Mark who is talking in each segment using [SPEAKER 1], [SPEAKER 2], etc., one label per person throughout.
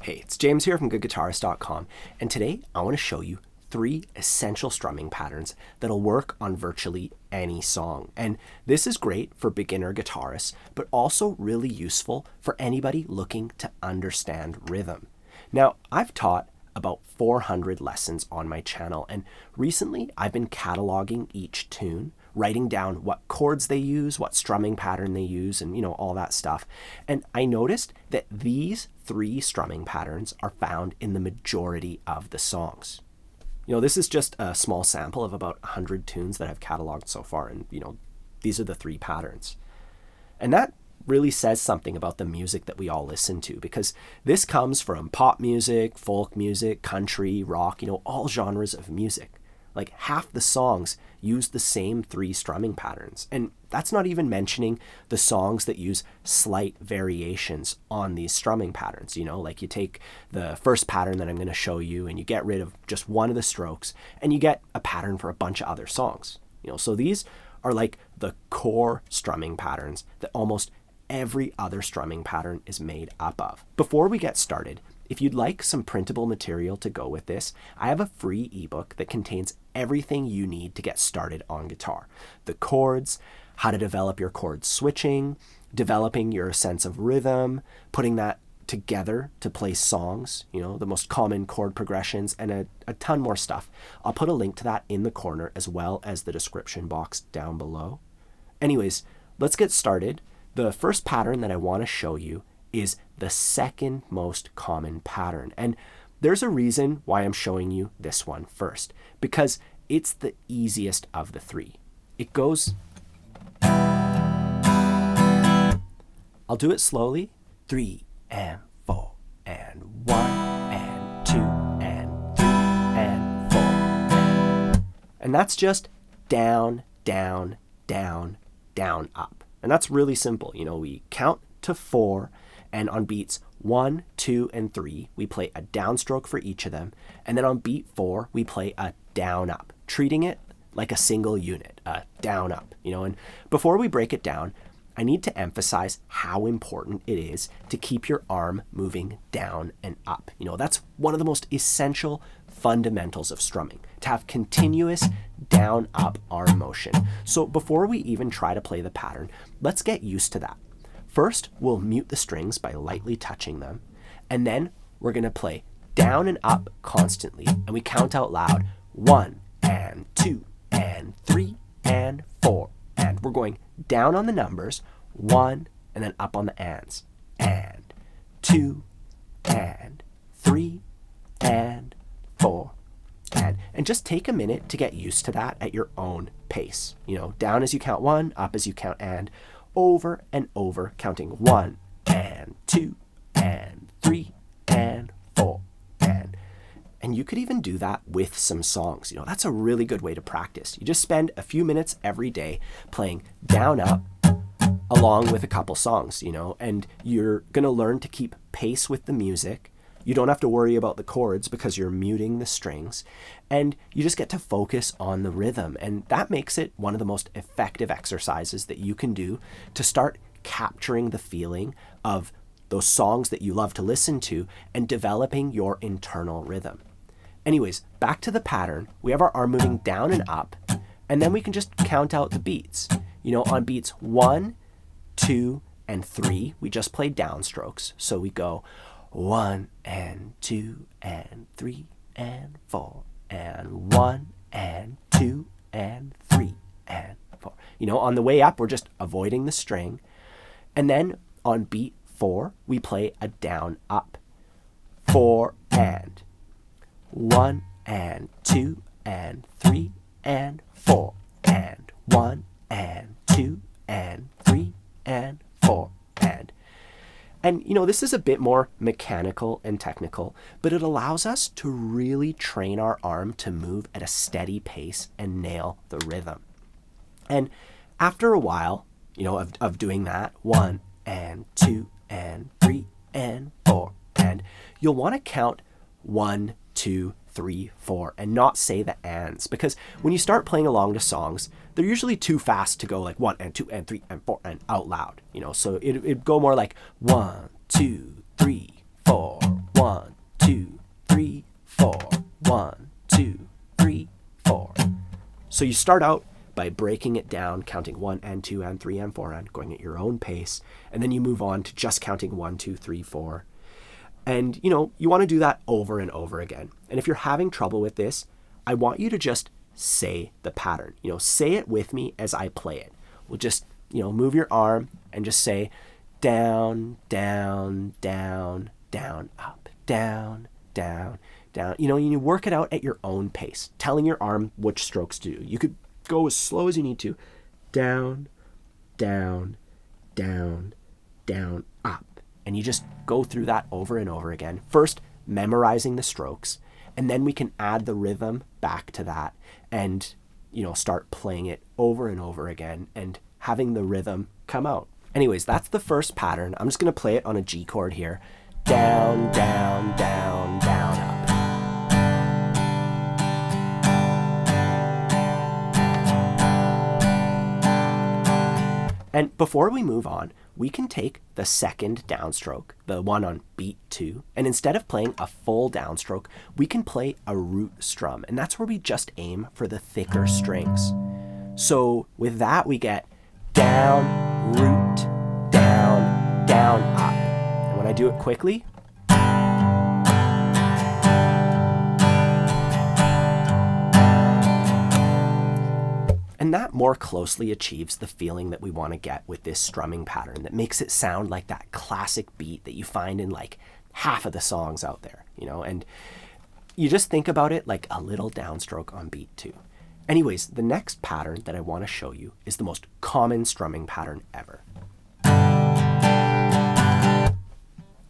[SPEAKER 1] Hey, it's James here from Guitarist.com, and today I want to show you 3 essential strumming patterns that'll work on virtually any song. And this is great for beginner guitarists, but also really useful for anybody looking to understand rhythm. Now, I've taught about 400 lessons on my channel, and recently I've been cataloging each tune, writing down what chords they use, what strumming pattern they use, and all that stuff. And I noticed that these 3 strumming patterns are found in the majority of the songs. This is just a small sample of about 100 tunes that I've cataloged so far, and these are the 3 patterns. And that really says something about the music that we all listen to, because this comes from pop music, folk music, country, rock, all genres of music. Like half the songs use the same 3 strumming patterns. And that's not even mentioning the songs that use slight variations on these strumming patterns. Like you take the first pattern that I'm going to show you and you get rid of just one of the strokes and you get a pattern for a bunch of other songs. So these are like the core strumming patterns that almost every other strumming pattern is made up of. Before we get started, if you'd like some printable material to go with this, I have a free ebook that contains everything you need to get started on guitar. The chords, how to develop your chord switching, developing your sense of rhythm, putting that together to play songs, the most common chord progressions, and a ton more stuff. I'll put a link to that in the corner as well as the description box down below. Anyways, let's get started. The first pattern that I want to show you is the second most common pattern. And there's a reason why I'm showing you this one first, because it's the easiest of the 3. It goes, I'll do it slowly, 3 and 4 and 1 and 2 and 3 and 4. And that's just down, down, down, down, up. And that's really simple. We count to 4, and on beats 1, 2, and 3, we play a downstroke for each of them. And then on beat 4, we play a down up, treating it like a single unit, a down up, And before we break it down, I need to emphasize how important it is to keep your arm moving down and up. That's one of the most essential fundamentals of strumming, to have continuous down up arm motion. So before we even try to play the pattern, let's get used to that. First, we'll mute the strings by lightly touching them, and then we're going to play down and up constantly, and we count out loud 1 and 2 and 3 and 4, and we're going down on the numbers, 1 and then up on the ands, and 2 and 3 and 4, and just take a minute to get used to that at your own pace. Down as you count 1, up as you count and, over and over, counting 1 and 2 and 3 and 4 and you could even do that with some songs. That's a really good way to practice. You just spend a few minutes every day playing down up along with a couple songs, and you're going to learn to keep pace with the music. You don't have to worry about the chords because you're muting the strings, and you just get to focus on the rhythm. And that makes it one of the most effective exercises that you can do to start capturing the feeling of those songs that you love to listen to and developing your internal rhythm. Anyways, back to the pattern. We have our arm moving down and up, and then we can just count out the beats. On beats 1, 2, and 3, we just play downstrokes. So we go 1 and 2 and 3 and 4 and 1 and 2 and 3 and 4. On the way up, we're just avoiding the string. And then on beat 4, we play a down up. 4 and 1 and 2 and 3 and 4 and 1 and 2 and 3 and 4 and this is a bit more mechanical and technical, but it allows us to really train our arm to move at a steady pace and nail the rhythm. And after a while, of doing that, 1 and 2 and 3 and 4, and you'll want to count 1, 2, 3, 4, and not say the ands, because when you start playing along to songs, they're usually too fast to go like 1 and 2 and 3 and 4 and out loud, so it'd go more like 1, 2, 3, 4, 1, So you start out by breaking it down, counting 1 and 2 and 3 and 4 and going at your own pace. And then you move on to just counting 1, 2, 3, 4. And, you want to do that over and over again. And if you're having trouble with this, I want you to just say the pattern. Say it with me as I play it. We'll just, move your arm and just say down, down, down, down, up, down, down, down. You work it out at your own pace, telling your arm which strokes to do. You could go as slow as you need to. Down, down, down, down, up. And you just go through that over and over again. First, memorizing the strokes, and then we can add the rhythm back to that and, start playing it over and over again and having the rhythm come out. Anyways, that's the first pattern. I'm just going to play it on a G chord here. Down, down, down, down, up. And before we move on, we can take the second downstroke, the one on beat 2, and instead of playing a full downstroke, we can play a root strum, and that's where we just aim for the thicker strings. So with that, we get down, root, down, down, up. And when I do it quickly, and that more closely achieves the feeling that we want to get with this strumming pattern that makes it sound like that classic beat that you find in like half of the songs out there, and you just think about it like a little downstroke on beat 2. Anyways, the next pattern that I want to show you is the most common strumming pattern ever.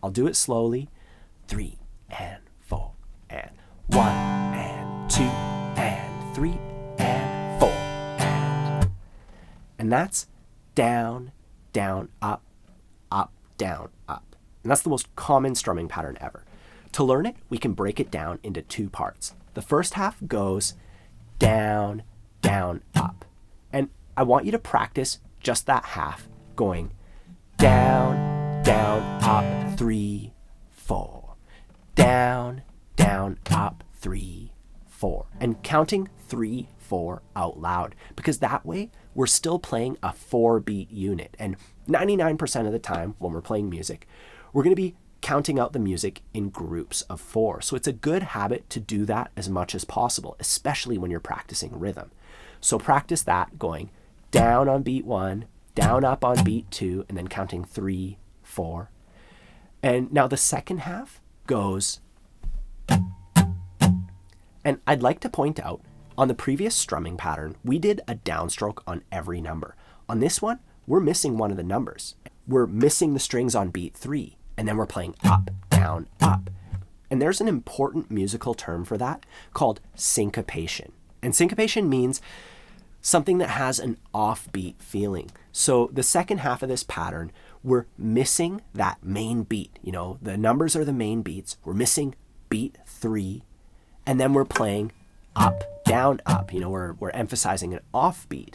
[SPEAKER 1] I'll do it slowly. 3 and 4 and 1 and 2 and 3 and 4 and that's down, down, up, up, down, up. And that's the most common strumming pattern ever. To learn it, we can break it down into 2 parts. The first half goes down, down, up. And I want you to practice just that half, going down, down, up, 3, 4. Down, down, up, 3, 4. And counting 3, 4 out loud, because that way we're still playing a 4-beat unit. And 99% of the time when we're playing music, we're going to be counting out the music in groups of 4. So it's a good habit to do that as much as possible, especially when you're practicing rhythm. So practice that, going down on beat 1, down, up on beat 2, and then counting 3, 4. And now the second half goes, and I'd like to point out, on the previous strumming pattern, we did a downstroke on every number. On this one, we're missing one of the numbers. We're missing the strings on beat 3, and then we're playing up, down, up. And there's an important musical term for that called syncopation. And syncopation means something that has an offbeat feeling. So the second half of this pattern, we're missing that main beat. The numbers are the main beats. We're missing beat 3, and then we're playing up, down, up. We're emphasizing an offbeat.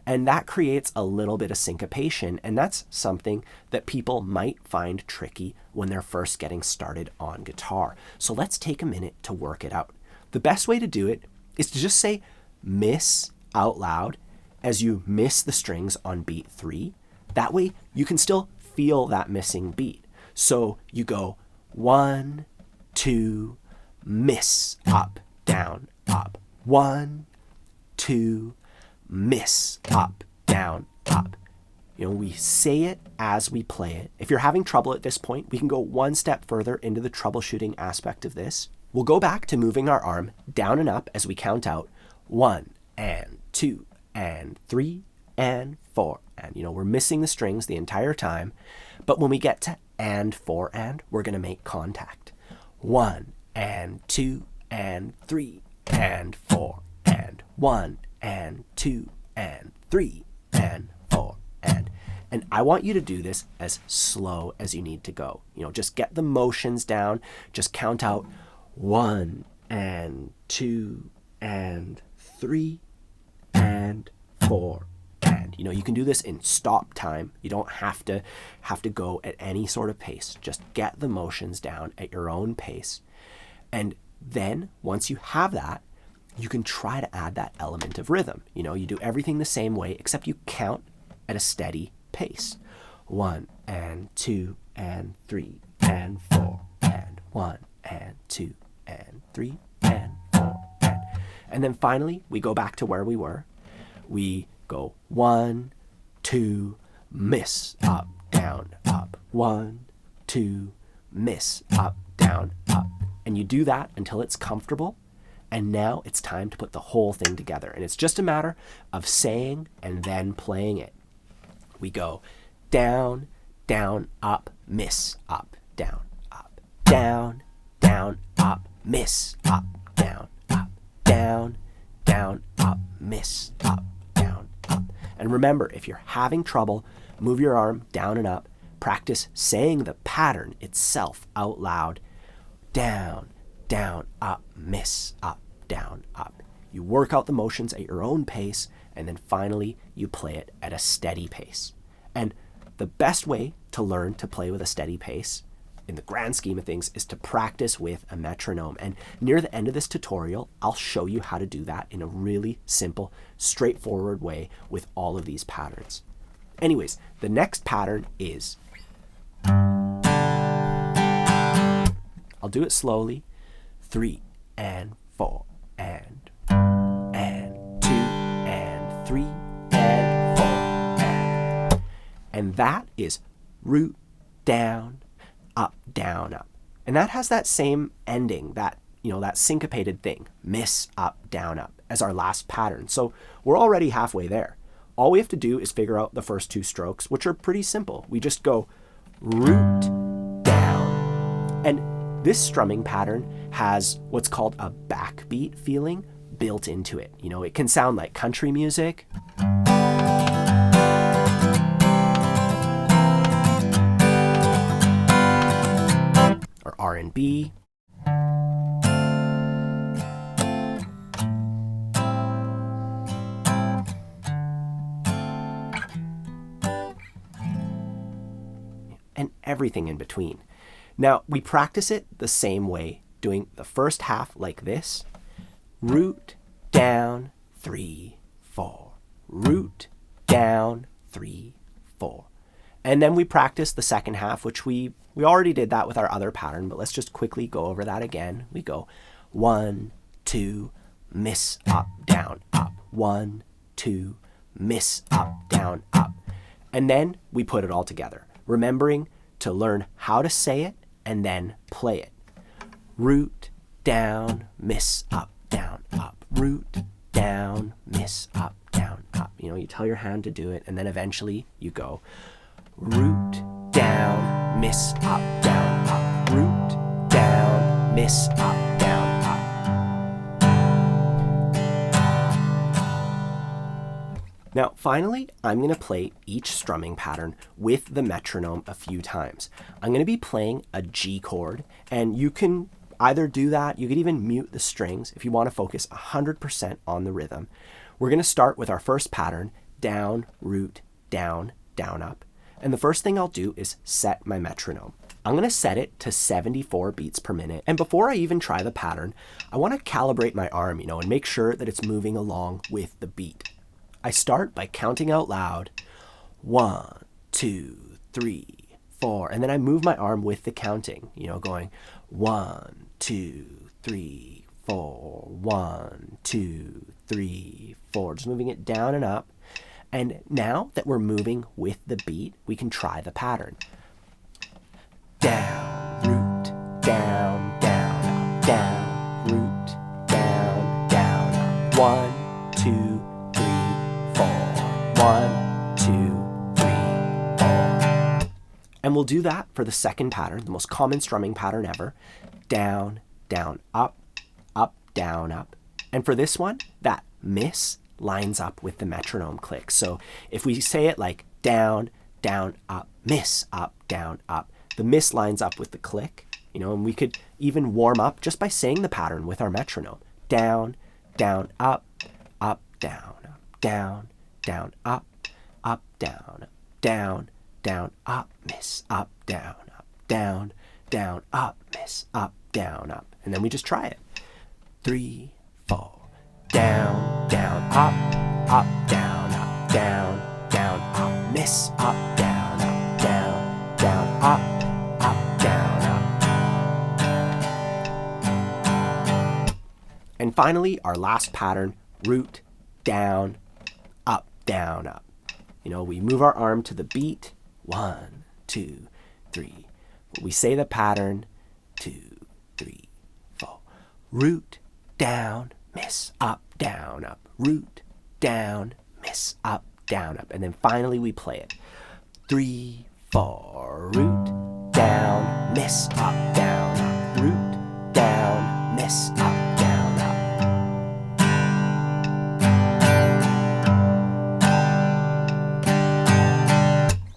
[SPEAKER 1] And that creates a little bit of syncopation, and that's something that people might find tricky when they're first getting started on guitar. So let's take a minute to work it out. The best way to do it is to just say miss out loud as you miss the strings on beat 3. That way you can still feel that missing beat. So you go 1, 2, miss, up, down, up. 1, 2, miss, up, down, up. We say it as we play it. If you're having trouble at this point, we can go one step further into the troubleshooting aspect of this. We'll go back to moving our arm down and up as we count out 1 and 2 and 3 and 4. And, we're missing the strings the entire time. But when we get to and 4 and, we're going to make contact. 1 and 2 and 3 and 4 and 1 and 2 and 3 and 4 and I want you to do this as slow as you need to go. Just get the motions down. Just count out 1 and 2 and 3 and 4 and you can do this in stop time. You don't have to go at any sort of pace. Just get the motions down at your own pace. And then once you have that, you can try to add that element of rhythm. You know, you do everything the same way, except you count at a steady pace. 1 and 2 and 3 and 4 and 1 and 2 and 3 and 4 and then finally we go back to where we were. We go 1, 2, miss, up, down, up. 1, 2, miss, up, down, up. And you do that until it's comfortable. And now it's time to put the whole thing together. And it's just a matter of saying and then playing it. We go down, down, up, miss, up, down, up. Down, down, up, miss, up, down, up. Down, down, up, miss, up, down, up. And remember, if you're having trouble, move your arm down and up. Practice saying the pattern itself out loud. Down, down, up, miss, up, down, up. You work out the motions at your own pace, and then finally you play it at a steady pace. And the best way to learn to play with a steady pace, in the grand scheme of things, is to practice with a metronome. And near the end of this tutorial, I'll show you how to do that in a really simple, straightforward way with all of these patterns. Anyways, the next pattern is, I'll do it slowly, 3 and 4 and 2 and 3 and 4 and that is root, down, up, down, up. And that has that same ending, that, you know, that syncopated thing, miss, up, down, up, as our last pattern. So we're already halfway there. All we have to do is figure out the first 2 strokes, which are pretty simple. We just go root, down. And this strumming pattern has what's called a backbeat feeling built into it. You know, it can sound like country music, or R&B, and everything in between. Now, we practice it the same way, doing the first half like this. Root, down, 3, 4. Root, down, 3, 4. And then we practice the second half, which we already did that with our other pattern, but let's just quickly go over that again. We go 1, 2, miss, up, down, up. 1, 2, miss, up, down, up. And then we put it all together, remembering to learn how to say it and then play it. Root, down, miss, up, down, up. Root, down, miss, up, down, up. You know, you tell your hand to do it, and then eventually you go root, down, miss, up, down, up. Root, down, miss, up, down, up. Now, finally, I'm going to play each strumming pattern with the metronome a few times. I'm going to be playing a G chord, and you can either do that, you could even mute the strings if you want to focus 100% on the rhythm. We're going to start with our first pattern, down, root, down, down, up. And the first thing I'll do is set my metronome. I'm going to set it to 74 beats per minute. And before I even try the pattern, I want to calibrate my arm, and make sure that it's moving along with the beat. I start by counting out loud, 1, 2, 3, 4, and then I move my arm with the counting, going 1, 2, 3, 4, 1, 2, 3, 4, just moving it down and up. And now that we're moving with the beat, we can try the pattern. Down, root, down, down, up, down, root, down, down, up. 1, 2, 1, 2, 3, 4. And we'll do that for the second pattern, the most common strumming pattern ever. Down, down, up, up, down, up. And for this one, that miss lines up with the metronome click. So if we say it like down, down, up, miss, up, down, up, the miss lines up with the click, and we could even warm up just by saying the pattern with our metronome. Down, down, up, down, down, down, up, down, down, down, up, miss, up, down, down, up, miss, up, down, up. And then we just try it. 3, 4, down, down, up, down, up, miss, up, down, down, up, down, up. And finally, our last pattern, root, down, up, down, up. You know, we move our arm to the beat, 1, 2, 3. We say the pattern, 2, 3, 4. Root, down, miss, up, root, down, miss, up, down, up. And then finally we play it. 3, 4, root, down, miss, up, root, down, miss, up, down, up.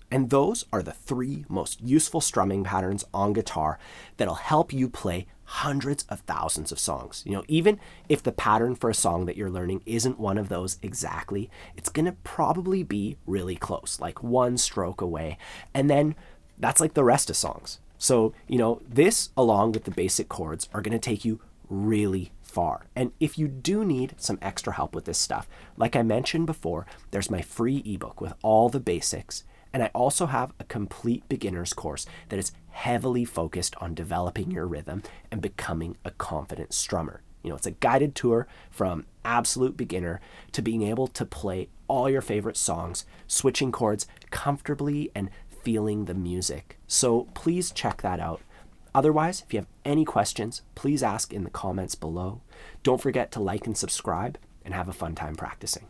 [SPEAKER 1] And those are the 3 most useful strumming patterns on guitar that'll help you play hundreds of thousands of songs. You know, even if the pattern for a song that you're learning isn't one of those exactly, it's going to probably be really close, like 1 stroke away. And then that's like the rest of songs. So, you know, this along with the basic chords are going to take you really far. And if you do need some extra help with this stuff, like I mentioned before, there's my free ebook with all the basics. And I also have a complete beginner's course that is heavily focused on developing your rhythm and becoming a confident strummer. You know, it's a guided tour from absolute beginner to being able to play all your favorite songs, switching chords comfortably and feeling the music. So please check that out. Otherwise, if you have any questions, please ask in the comments below. Don't forget to like and subscribe, and have a fun time practicing.